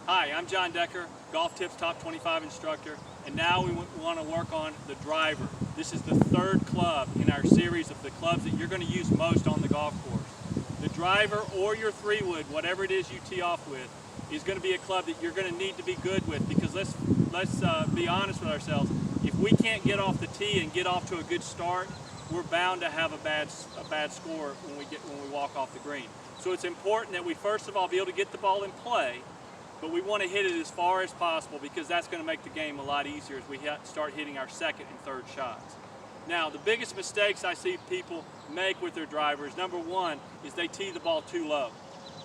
Hi, I'm Jon Decker, Golf Tips Top 25 instructor, and now we want to work on the driver. This is the third club in our series of the clubs that you're going to use most on the golf course. The driver or your 3-wood, whatever it is you tee off with, is going to be a club that you're going to need to be good with, because let's be honest with ourselves. If we can't get off the tee and get off to a good start, we're bound to have a bad score when we walk off the green. So it's important that we first of all be able to get the ball in play, but we want to hit it as far as possible, because that's going to make the game a lot easier as we start hitting our second and third shots. Now, the biggest mistakes I see people make with their drivers, number one, is they tee the ball too low.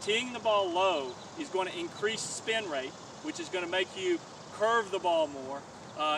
Teeing the ball low is going to increase spin rate, which is going to make you curve the ball more.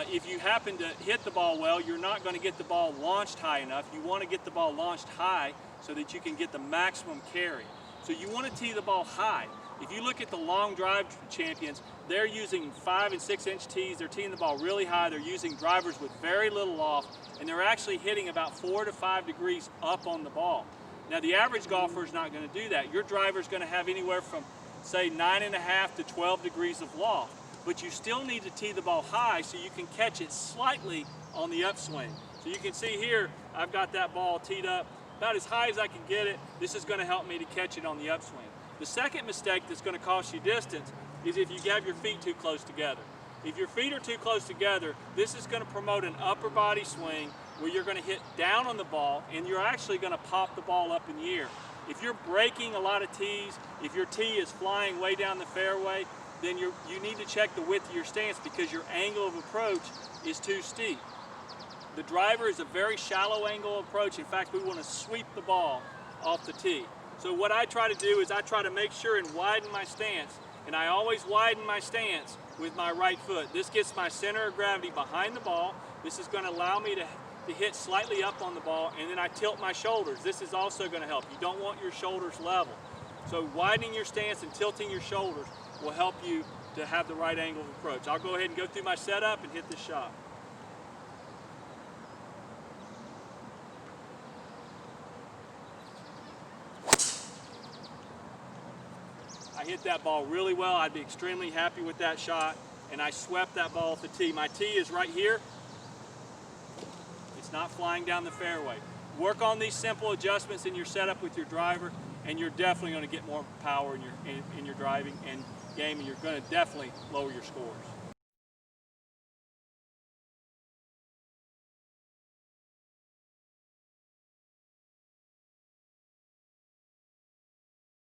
If you happen to hit the ball well, you're not going to get the ball launched high enough. You want to get the ball launched high so that you can get the maximum carry. So you want to tee the ball high. If you look at the long drive champions, they're using 5- and 6-inch tees. They're teeing the ball really high. They're using drivers with very little loft, and they're actually hitting about 4 to 5 degrees up on the ball. Now, the average golfer is not going to do that. Your driver is going to have anywhere from, say, 9.5 to 12 degrees of loft, but you still need to tee the ball high so you can catch it slightly on the upswing. So you can see here, I've got that ball teed up about as high as I can get it. This is going to help me to catch it on the upswing. The second mistake that's going to cost you distance is if you have your feet too close together. If your feet are too close together, this is going to promote an upper body swing where you're going to hit down on the ball and you're actually going to pop the ball up in the air. If you're breaking a lot of tees, if your tee is flying way down the fairway, then you need to check the width of your stance, because your angle of approach is too steep. The driver is a very shallow angle approach. In fact, we want to sweep the ball off the tee. So what I try to do is I try to make sure and widen my stance, and I always widen my stance with my right foot. This gets my center of gravity behind the ball. This is going to allow me to hit slightly up on the ball, and then I tilt my shoulders. This is also going to help. You don't want your shoulders level. So widening your stance and tilting your shoulders will help you to have the right angle of approach. I'll go ahead and go through my setup and hit this shot. I hit that ball really well. I'd be extremely happy with that shot, and I swept that ball off the tee. My tee is right here. It's not flying down the fairway. Work on these simple adjustments in your setup with your driver, and you're definitely going to get more power in your driving and game, and you're going to definitely lower your scores.